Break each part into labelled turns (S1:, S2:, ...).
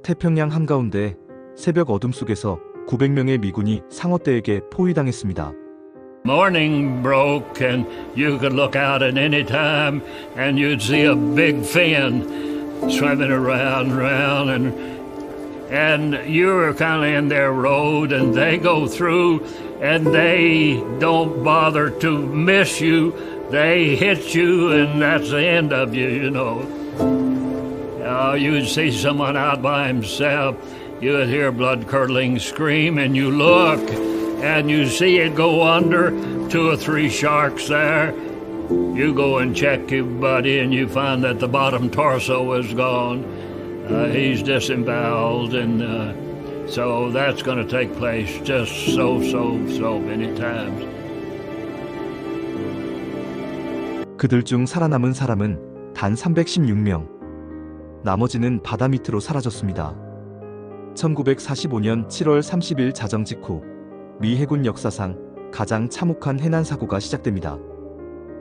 S1: 태평양 한가운데 새벽 어둠 속에서 900명의 미군이 상어떼에게 포위당했습니다.
S2: Morning broke and you could look out at any time and you'd see a big fin swimming around and around and you were kind of in their road and they go through and they don't bother to miss you. They hit you and that's the end of you, you know. You'd see someone out by himself, you'd hear blood-curdling scream and you look and you see it go under, 2 or 3 sharks there. You go and check your buddy and you find that the bottom torso is gone. He's disemboweled and so that's going to take place just so many times.
S1: 그들 중 살아남은 사람은 단 316명. 나머지는 바다 밑으로 사라졌습니다. 1945년 7월 30일 자정 직후 미 해군 역사상 가장 참혹한 해난 사고가 시작됩니다.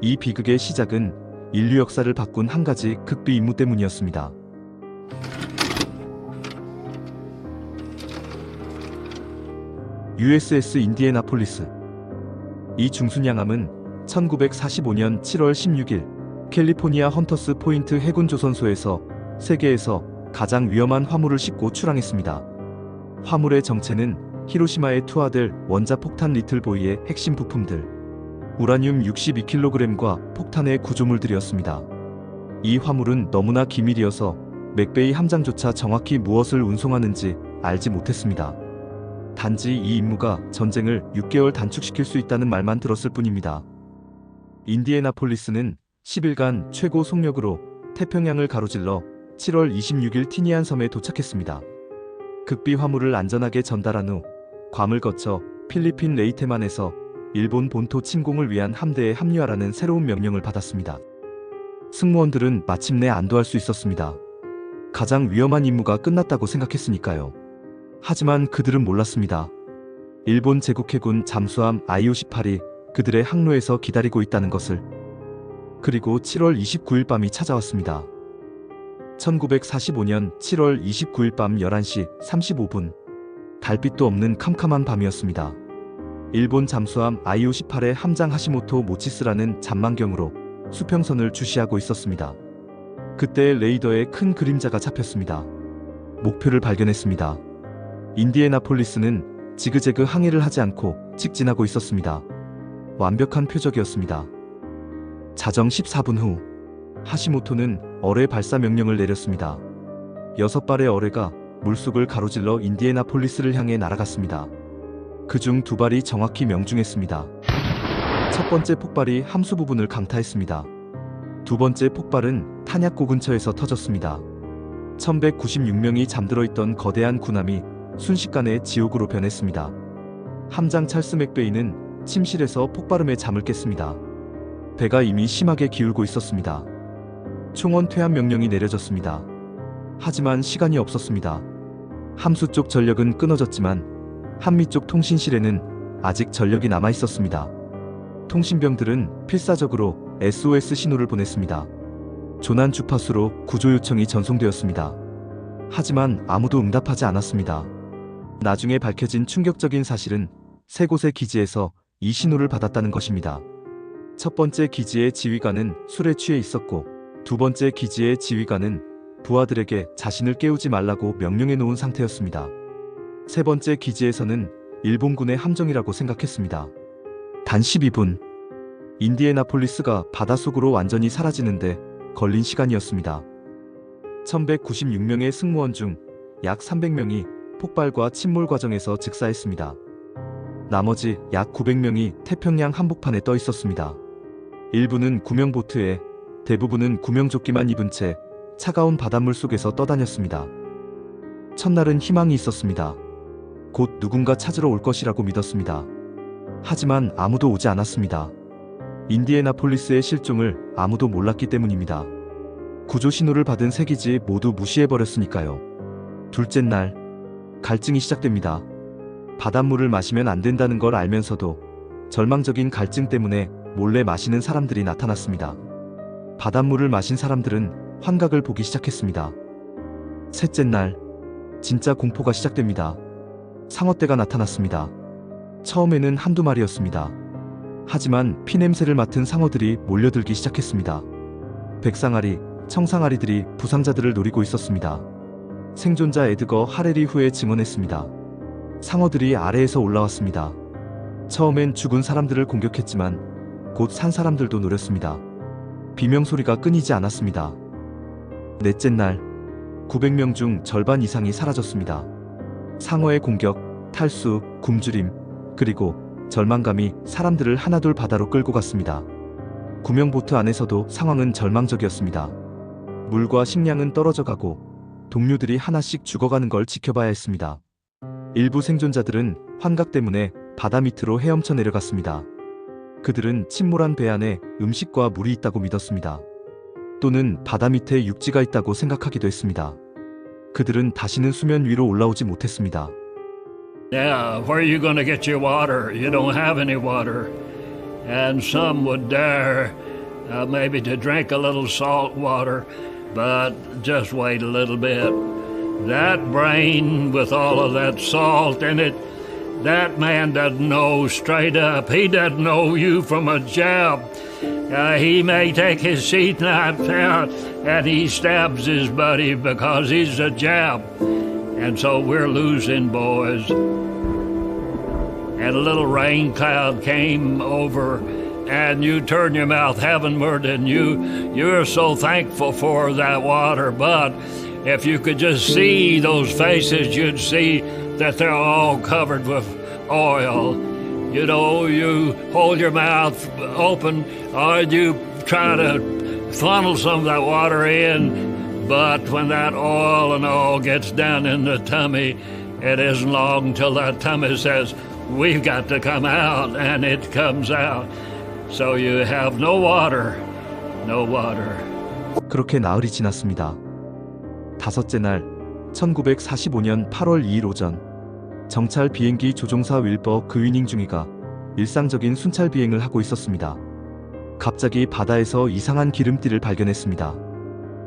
S1: 이 비극의 시작은 인류 역사를 바꾼 한 가지 극비 임무 때문이었습니다. USS 인디애나폴리스. 이 중순양함은 1945년 7월 16일 캘리포니아 헌터스 포인트 해군 조선소에서 세계에서 가장 위험한 화물을 싣고 출항했습니다. 화물의 정체는 히로시마에 투하될 원자폭탄 리틀보이의 핵심 부품들, 우라늄 62kg과 폭탄의 구조물들이었습니다. 이 화물은 너무나 기밀이어서 맥베이 함장조차 정확히 무엇을 운송하는지 알지 못했습니다. 단지 이 임무가 전쟁을 6개월 단축시킬 수 있다는 말만 들었을 뿐입니다. 인디애나폴리스는 10일간 최고 속력으로 태평양을 가로질러 7월 26일 티니안 섬에 도착했습니다. 극비 화물을 안전하게 전달한 후 괌을 거쳐 필리핀 레이테만에서 일본 본토 침공을 위한 함대에 합류하라는 새로운 명령을 받았습니다. 승무원들은 마침내 안도할 수 있었습니다. 가장 위험한 임무가 끝났다고 생각했으니까요. 하지만 그들은 몰랐습니다. 일본 제국해군 잠수함 I-58이 그들의 항로에서 기다리고 있다는 것을. 그리고 7월 29일 밤이 찾아왔습니다. 1945년 7월 29일 밤 11시 35분. 달빛도 없는 캄캄한 밤이었습니다. 일본 잠수함 I-58의 함장 하시모토 모치스라는 잔망경으로 수평선을 주시하고 있었습니다. 그때 레이더에 큰 그림자가 잡혔습니다. 목표를 발견했습니다. 인디애나폴리스는 지그재그 항해를 하지 않고 직진하고 있었습니다. 완벽한 표적이었습니다. 자정 14분 후 하시모토는 어뢰 발사 명령을 내렸습니다. 6발의 어뢰가 물속을 가로질러 인디애나폴리스를 향해 날아갔습니다. 그중 2발이 정확히 명중했습니다. 첫 번째 폭발이 함수 부분을 강타했습니다. 두 번째 폭발은 탄약고 근처에서 터졌습니다. 1196명이 잠들어 있던 거대한 군함이 순식간에 지옥으로 변했습니다. 함장 찰스 맥베이는 침실에서 폭발음에 잠을 깼습니다. 배가 이미 심하게 기울고 있었습니다. 총원 퇴함 명령이 내려졌습니다. 하지만 시간이 없었습니다. 함수 쪽 전력은 끊어졌지만 한미 쪽 통신실에는 아직 전력이 남아 있었습니다. 통신병들은 필사적으로 SOS 신호를 보냈습니다. 조난 주파수로 구조 요청이 전송되었습니다. 하지만 아무도 응답하지 않았습니다. 나중에 밝혀진 충격적인 사실은 3곳의 기지에서 이 신호를 받았다는 것입니다. 첫 번째 기지의 지휘관은 술에 취해 있었고, 두 번째 기지의 지휘관은 부하들에게 자신을 깨우지 말라고 명령해 놓은 상태였습니다. 세 번째 기지에서는 일본군의 함정이라고 생각했습니다. 단 12분, 인디애나폴리스가 바닷속으로 완전히 사라지는데 걸린 시간이었습니다. 1196명의 승무원 중 약 300명이 폭발과 침몰 과정에서 즉사했습니다. 나머지 약 900명이 태평양 한복판에 떠 있었습니다. 일부는 구명보트에, 대부분은 구명조끼만 입은 채 차가운 바닷물 속에서 떠다녔습니다. 첫날은 희망이 있었습니다. 곧 누군가 찾으러 올 것이라고 믿었습니다. 하지만 아무도 오지 않았습니다. 인디애나폴리스의 실종을 아무도 몰랐기 때문입니다. 구조 신호를 받은 세 기지 모두 무시해버렸으니까요. 둘째 날, 갈증이 시작됩니다. 바닷물을 마시면 안 된다는 걸 알면서도 절망적인 갈증 때문에 몰래 마시는 사람들이 나타났습니다. 바닷물을 마신 사람들은 환각을 보기 시작했습니다. 셋째 날, 진짜 공포가 시작됩니다. 상어떼가 나타났습니다. 처음에는 한두 마리였습니다. 하지만 피냄새를 맡은 상어들이 몰려들기 시작했습니다. 백상아리, 청상아리들이 부상자들을 노리고 있었습니다. 생존자 에드거 하레리 후에 증언했습니다. 상어들이 아래에서 올라왔습니다. 처음엔 죽은 사람들을 공격했지만 곧 산 사람들도 노렸습니다. 비명소리가 끊이지 않았습니다. 넷째 날, 900명 중 절반 이상이 사라졌습니다. 상어의 공격, 탈수, 굶주림, 그리고 절망감이 사람들을 하나둘 바다로 끌고 갔습니다. 구명 보트 안에서도 상황은 절망적이었습니다. 물과 식량은 떨어져 가고 동료들이 하나씩 죽어가는 걸 지켜봐야 했습니다. 일부 생존자들은 환각 때문에 바다 밑으로 헤엄쳐 내려갔습니다. 그들은 침몰한 배 안에 음식과 물이 있다고 믿었습니다. 또는 바다 밑에 육지가 있다고 생각하기도 했습니다. 그들은 다시는 수면 위로 올라오지 못했습니다.
S2: Yeah, where are you going to get your water? You don't have any water. And some would dare maybe to drink a little salt water, but just wait a little bit. That brain with all of that salt in it, that man doesn't know straight up. He doesn't know you from a jab. He may take his sheath knife out and he stabs his buddy because he's a jab. And so we're losing, boys. And a little rain cloud came over, and you turn your mouth heavenward, and you're so thankful for that water. But if you could just see those faces, you'd see that they're all covered with oil. You know, you hold your mouth open, or you try to funnel some of that water in. But when that oil and all gets down in the tummy, it isn't long until that tummy says, we've got to come out, and it comes out. So you have no water, no water.
S1: 그렇게 나흘이 지났습니다. 다섯째 날, 1945년 8월 2일 오전, 정찰 비행기 조종사 윌버 그위닝 중위가 일상적인 순찰 비행을 하고 있었습니다. 갑자기 바다에서 이상한 기름띠를 발견했습니다.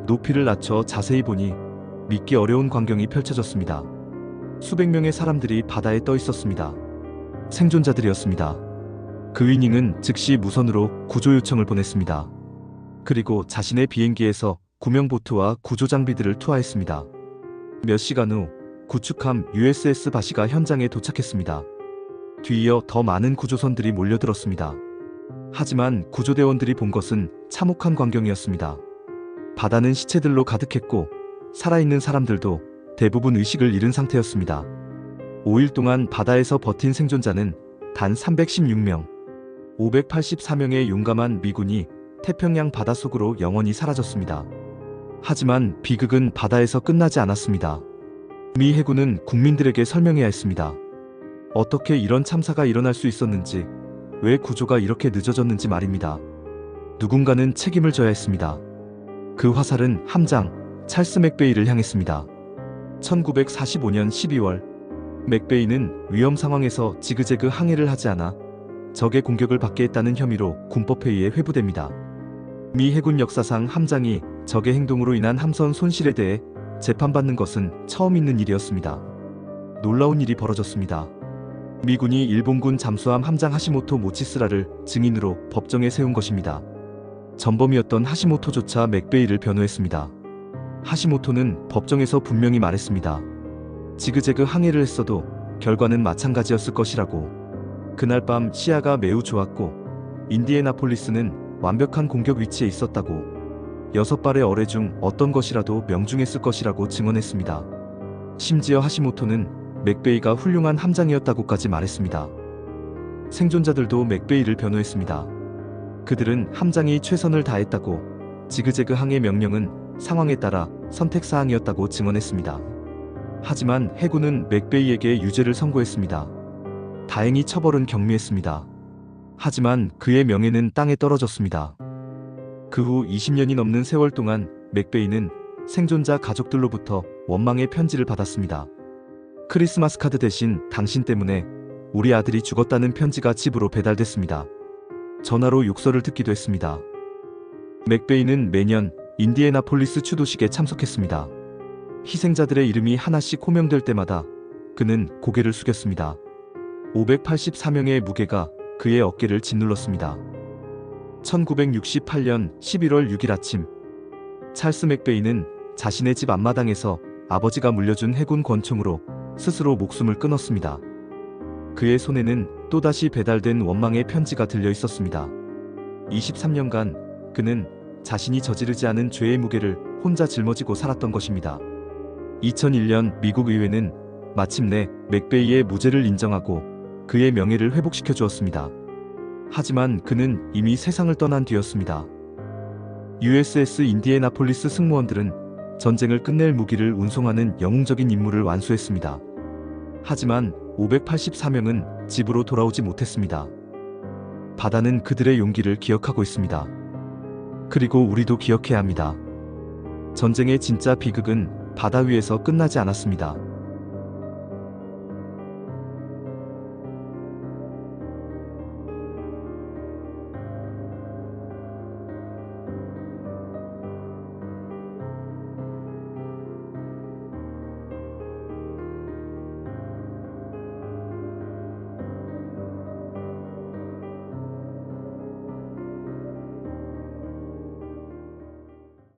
S1: 높이를 낮춰 자세히 보니 믿기 어려운 광경이 펼쳐졌습니다. 수백 명의 사람들이 바다에 떠 있었습니다. 생존자들이었습니다. 그위닝은 즉시 무선으로 구조 요청을 보냈습니다. 그리고 자신의 비행기에서 구명보트와 구조 장비들을 투하했습니다. 몇 시간 후 구축함 USS 바시가 현장에 도착했습니다. 뒤이어 더 많은 구조선들이 몰려들었습니다. 하지만 구조대원들이 본 것은 참혹한 광경이었습니다. 바다는 시체들로 가득했고 살아있는 사람들도 대부분 의식을 잃은 상태였습니다. 5일 동안 바다에서 버틴 생존자는 단 316명, 584명의 용감한 미군이 태평양 바닷속으로 영원히 사라졌습니다. 하지만 비극은 바다에서 끝나지 않았습니다. 미 해군은 국민들에게 설명해야 했습니다. 어떻게 이런 참사가 일어날 수 있었는지, 왜 구조가 이렇게 늦어졌는지 말입니다. 누군가는 책임을 져야 했습니다. 그 화살은 함장 찰스 맥베이를 향했습니다. 1945년 12월, 맥베이는 위험 상황에서 지그재그 항해를 하지 않아 적의 공격을 받게 했다는 혐의로 군법회의에 회부됩니다. 미 해군 역사상 함장이 적의 행동으로 인한 함선 손실에 대해 재판받는 것은 처음 있는 일이었습니다. 놀라운 일이 벌어졌습니다. 미군이 일본군 잠수함 함장 하시모토 모치스라를 증인으로 법정에 세운 것입니다. 전범이었던 하시모토조차 맥베이를 변호했습니다. 하시모토는 법정에서 분명히 말했습니다. 지그재그 항해를 했어도 결과는 마찬가지였을 것이라고. 그날 밤 시야가 매우 좋았고 인디애나폴리스는 완벽한 공격 위치에 있었다고. 6발의 어뢰 중 어떤 것이라도 명중했을 것이라고 증언했습니다. 심지어 하시모토는 맥베이가 훌륭한 함장이었다고까지 말했습니다. 생존자들도 맥베이를 변호했습니다. 그들은 함장이 최선을 다했다고, 지그재그 항해 명령은 상황에 따라 선택사항이었다고 증언했습니다. 하지만 해군은 맥베이에게 유죄를 선고했습니다. 다행히 처벌은 경미했습니다. 하지만 그의 명예는 땅에 떨어졌습니다. 그 후 20년이 넘는 세월 동안 맥베이는 생존자 가족들로부터 원망의 편지를 받았습니다. 크리스마스 카드 대신 당신 때문에 우리 아들이 죽었다는 편지가 집으로 배달됐습니다. 전화로 욕설을 듣기도 했습니다. 맥베이는 매년 인디애나폴리스 추도식에 참석했습니다. 희생자들의 이름이 하나씩 호명될 때마다 그는 고개를 숙였습니다. 584명의 무게가 그의 어깨를 짓눌렀습니다. 1968년 11월 6일 아침, 찰스 맥베이는 자신의 집 앞마당에서 아버지가 물려준 해군 권총으로 스스로 목숨을 끊었습니다. 그의 손에는 또다시 배달된 원망의 편지가 들려 있었습니다. 23년간 그는 자신이 저지르지 않은 죄의 무게를 혼자 짊어지고 살았던 것입니다. 2001년 미국 의회는 마침내 맥베이의 무죄를 인정하고 그의 명예를 회복시켜 주었습니다. 하지만 그는 이미 세상을 떠난 뒤였습니다. USS 인디애나폴리스 승무원들은 전쟁을 끝낼 무기를 운송하는 영웅적인 임무를 완수했습니다. 하지만 584명은 집으로 돌아오지 못했습니다. 바다는 그들의 용기를 기억하고 있습니다. 그리고 우리도 기억해야 합니다. 전쟁의 진짜 비극은 바다 위에서 끝나지 않았습니다.